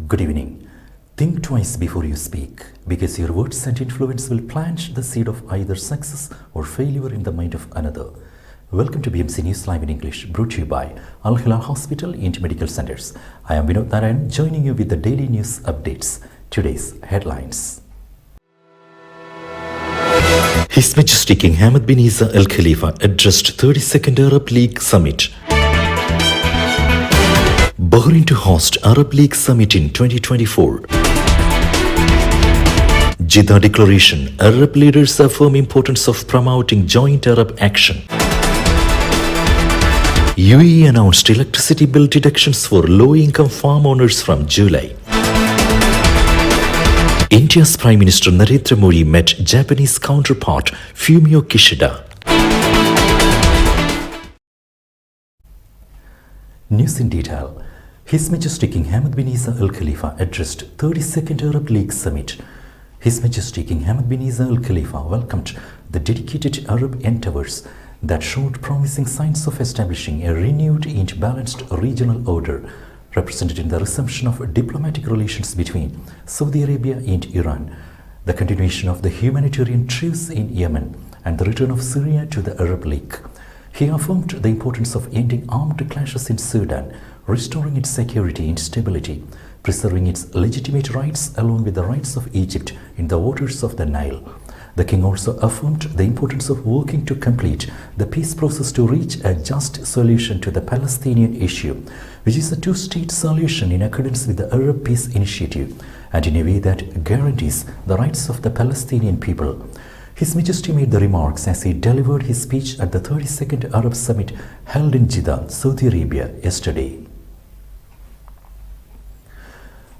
Good evening. Think twice before you speak, because your words and influence will plant the seed of either success or failure in the mind of another. Welcome to BMC News Live in English, brought to you by Al Hilal Hospital and Medical Centers. I am Vinod Narayan, joining you with the daily news updates. Today's headlines. His Majesty King Hamad bin Isa Al Khalifa addressed 32nd Arab League Summit. Bahrain to host Arab League Summit in 2024. Jeddah Declaration. Arab leaders affirm importance of promoting joint Arab action. UAE announced electricity bill deductions for low-income farm owners from July. India's Prime Minister Narendra Modi met Japanese counterpart Fumio Kishida. News in detail. His Majesty King Hamad bin Isa Al Khalifa addressed 32nd Arab League Summit. His Majesty King Hamad bin Isa Al Khalifa welcomed the dedicated Arab endeavors that showed promising signs of establishing a renewed and balanced regional order, represented in the resumption of diplomatic relations between Saudi Arabia and Iran, the continuation of the humanitarian truce in Yemen, and the return of Syria to the Arab League. He affirmed the importance of ending armed clashes in Sudan, restoring its security and stability, preserving its legitimate rights along with the rights of Egypt in the waters of the Nile. The king also affirmed the importance of working to complete the peace process to reach a just solution to the Palestinian issue, which is a two-state solution in accordance with the Arab Peace Initiative and in a way that guarantees the rights of the Palestinian people. His Majesty made the remarks as he delivered his speech at the 32nd Arab Summit held in Jeddah, Saudi Arabia yesterday.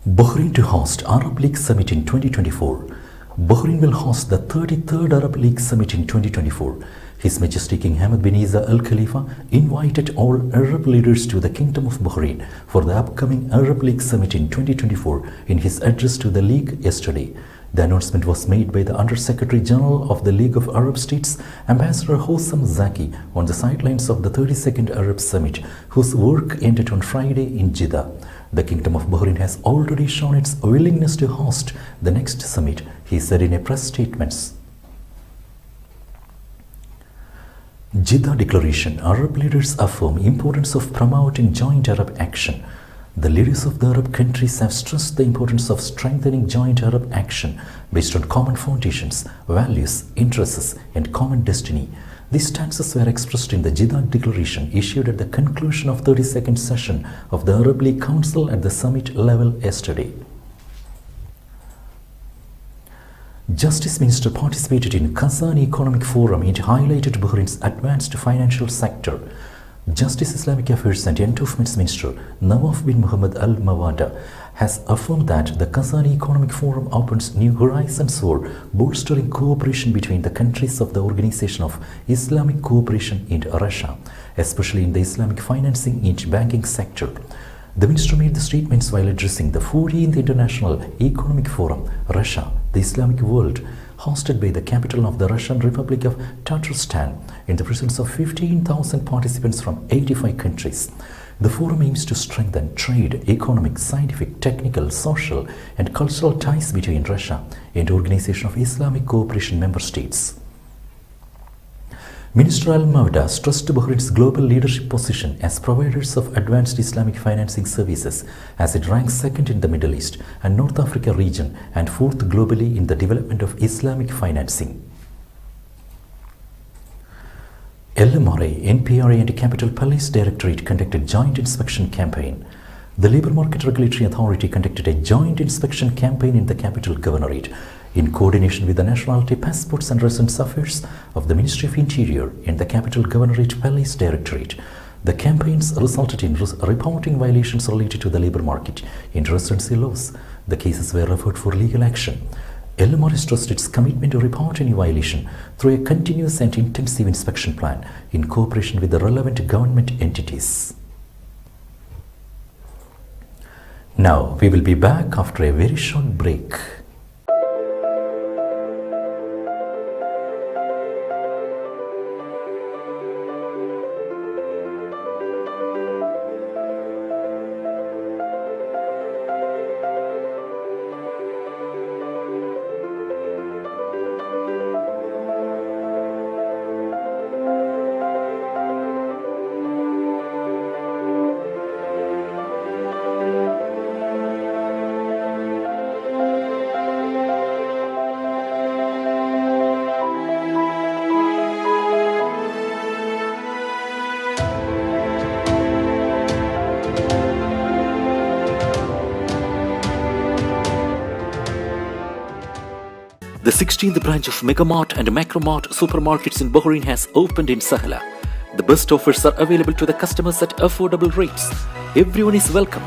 Bahrain to host Arab League Summit in 2024. Bahrain will host the 33rd Arab League Summit in 2024. His Majesty King Hamad bin Isa Al Khalifa invited all Arab leaders to the Kingdom of Bahrain for the upcoming Arab League Summit in 2024 in his address to the League yesterday. The announcement was made by the Under-Secretary General of the League of Arab States, Ambassador Hossam Zaki, on the sidelines of the 32nd Arab Summit, whose work ended on Friday in Jeddah. The Kingdom of Bahrain has already shown its willingness to host the next summit, he said in a press statement. Jeddah Declaration. Arab leaders affirm importance of promoting joint Arab action. The leaders of the Arab countries have stressed the importance of strengthening joint Arab action based on common foundations, values, interests, and common destiny. These stances were expressed in the Jeddah Declaration issued at the conclusion of 32nd session of the Arab League Council at the summit level yesterday. Justice Minister participated in Kazan Economic Forum and highlighted Bahrain's advanced financial sector. Justice, Islamic Affairs and Endowments Minister Nawaf bin Muhammad Al Mawada has affirmed that the Kazan Economic Forum opens new horizons for bolstering cooperation between the countries of the Organization of Islamic Cooperation and Russia, especially in the Islamic financing and banking sector. The minister made the statements while addressing the 14th International Economic Forum, Russia, the Islamic World, hosted by the capital of the Russian Republic of Tatarstan, in the presence of 15,000 participants from 85 countries. The forum aims to strengthen trade, economic, scientific, technical, social, and cultural ties between Russia and the Organization of Islamic Cooperation member states. Minister Al-Mawda stressed Bahrain's global leadership position as providers of advanced Islamic financing services, as it ranks second in the Middle East and North Africa region and fourth globally in the development of Islamic financing. LMRA, NPRA and Capital Police Directorate conducted joint inspection campaign. The Labour Market Regulatory Authority conducted a joint inspection campaign in the Capital Governorate in coordination with the Nationality, Passports and Residence Affairs of the Ministry of Interior and the Capital Governorate Police Directorate. The campaigns resulted in reporting violations related to the labour market and residency laws. The cases were referred for legal action. LMRA stressed its commitment to report any violation through a continuous and intensive inspection plan in cooperation with the relevant government entities. Now we will be back after a very short break. The 16th branch of Megamart and Macromart supermarkets in Bahrain has opened in Sahla. The best offers are available to the customers at affordable rates. Everyone is welcome.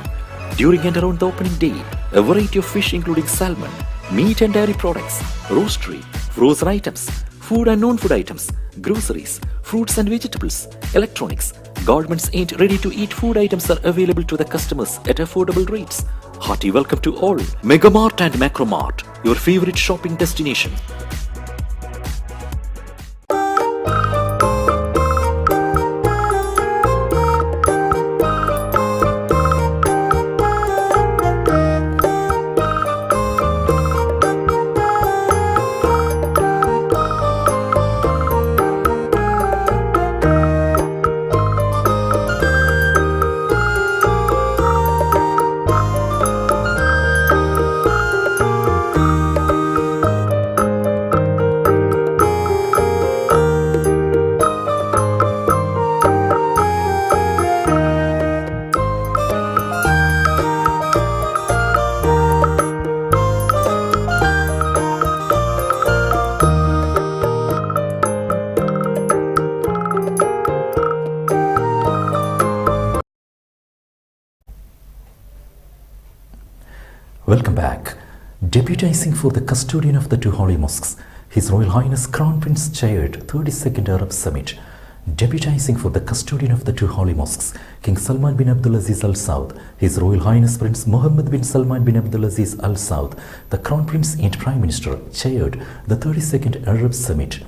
During and around the opening day, a variety of fish including salmon, meat and dairy products, roastery, frozen items, food and non-food items, groceries, fruits and vegetables, electronics, garments and ready-to-eat food items are available to the customers at affordable rates. Hearty welcome to all. Megamart and Macromart, your favorite shopping destination. Welcome back. Deputizing for the custodian of the two holy mosques, His Royal Highness Crown Prince chaired 32nd Arab Summit. Deputizing for the custodian of the two holy mosques, King Salman bin Abdulaziz Al Saud, His Royal Highness Prince Mohammed bin Salman bin Abdulaziz Al Saud, the Crown Prince and Prime Minister, chaired the 32nd Arab Summit.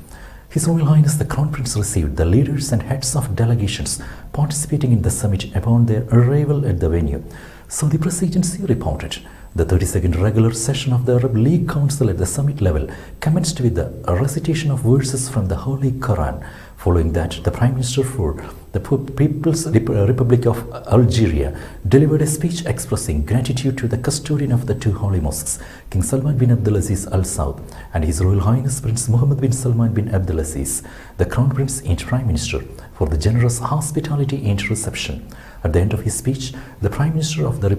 His Royal Highness the Crown Prince received the leaders and heads of delegations participating in the summit upon their arrival at the venue. Saudi Presidency reported. The 32nd regular session of the Arab League Council at the summit level commenced with the recitation of verses from the Holy Quran. Following that, the Prime Minister for the People's Republic of Algeria delivered a speech expressing gratitude to the custodian of the two holy mosques, King Salman bin Abdulaziz Al Saud, and His Royal Highness Prince Mohammed bin Salman bin Abdulaziz, the Crown Prince and Prime Minister, for the generous hospitality and reception. At the end of his speech, the Prime Minister of the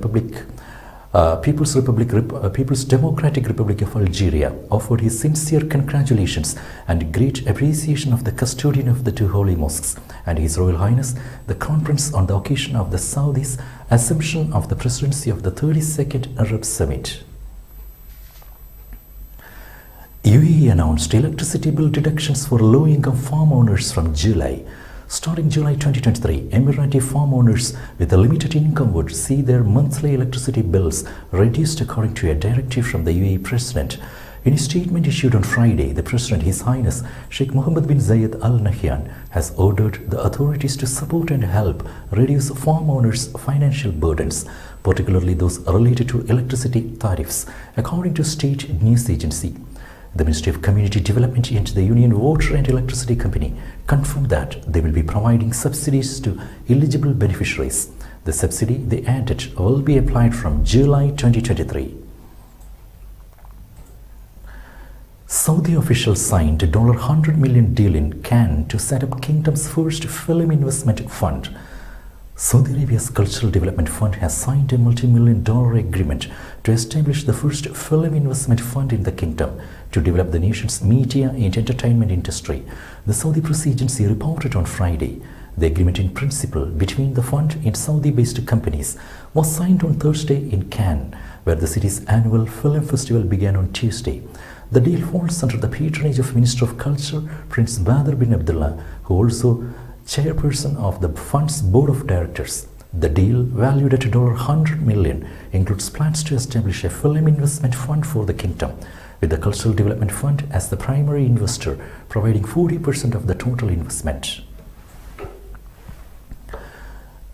People's Democratic Republic of Algeria offered his sincere congratulations and great appreciation of the custodian of the two holy mosques and His Royal Highness the Crown Prince on the occasion of the Saudi's assumption of the presidency of the 32nd Arab Summit. UAE announced electricity bill deductions for low-income farm owners from July. Starting July 2023, Emirati farm owners with a limited income would see their monthly electricity bills reduced according to a directive from the UAE President. In a statement issued on Friday, the President, His Highness Sheikh Mohammed bin Zayed Al Nahyan, has ordered the authorities to support and help reduce farm owners' financial burdens, particularly those related to electricity tariffs, according to state news agency. The Ministry of Community Development and the Union Water and Electricity Company confirmed that they will be providing subsidies to eligible beneficiaries. The subsidy, they added, will be applied from July 2023. Saudi officials signed a $100 million deal in Cannes to set up Kingdom's first film investment fund. Saudi Arabia's Cultural Development Fund has signed a multi-million-dollar agreement to establish the first film investment fund in the kingdom to develop the nation's media and entertainment industry. The Saudi Press Agency reported on Friday. The agreement in principle between the fund and Saudi-based companies was signed on Thursday in Cannes, where the city's annual film festival began on Tuesday. The deal falls under the patronage of Minister of Culture Prince Badr bin Abdullah, who also chairperson of the fund's board of directors. The deal, valued at $100 million, includes plans to establish a film investment fund for the kingdom, with the Cultural Development Fund as the primary investor, providing 40% of the total investment.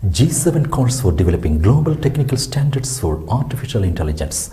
G7 calls for developing global technical standards for artificial intelligence.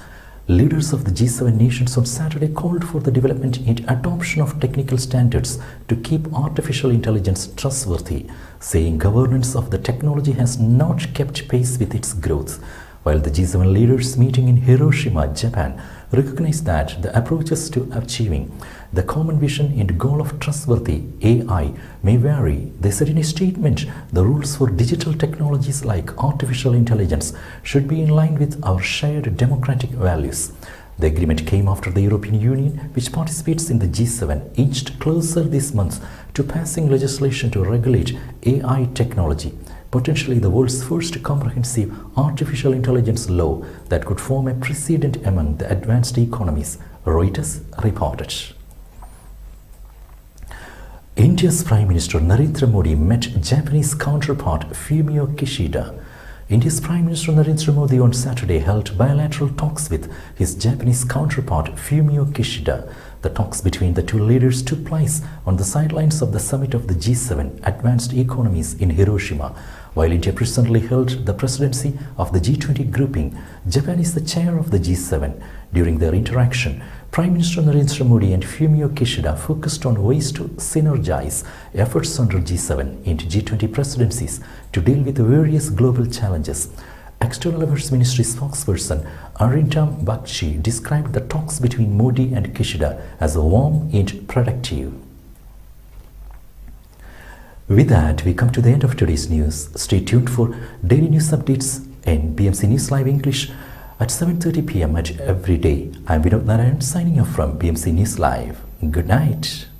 Leaders of the G7 nations on Saturday called for the development and adoption of technical standards to keep artificial intelligence trustworthy, saying governance of the technology has not kept pace with its growth. While the G7 leaders meeting in Hiroshima, Japan, recognized that the approaches to achieving the common vision and goal of trustworthy AI may vary, they said in a statement, the rules for digital technologies like artificial intelligence should be in line with our shared democratic values. The agreement came after the European Union, which participates in the G7, inched closer this month to passing legislation to regulate AI technology, potentially the world's first comprehensive artificial intelligence law that could form a precedent among the advanced economies, Reuters reported. India's Prime Minister Narendra Modi met Japanese counterpart Fumio Kishida. India's Prime Minister Narendra Modi on Saturday held bilateral talks with his Japanese counterpart Fumio Kishida. The talks between the two leaders took place on the sidelines of the summit of the G7 advanced economies in Hiroshima. While India presently held the presidency of the G20 grouping, Japan is the chair of the G7. During their interaction, Prime Minister Narendra Modi and Fumio Kishida focused on ways to synergize efforts under G7 and G20 presidencies to deal with various global challenges. External Affairs Ministry spokesperson Arindam Bakshi described the talks between Modi and Kishida as warm and productive. With that, we come to the end of today's news. Stay tuned for daily news updates and BMC News Live English at 7:30 p.m. every day. I'm Vinod Narayan signing off from BMC News Live. Good night.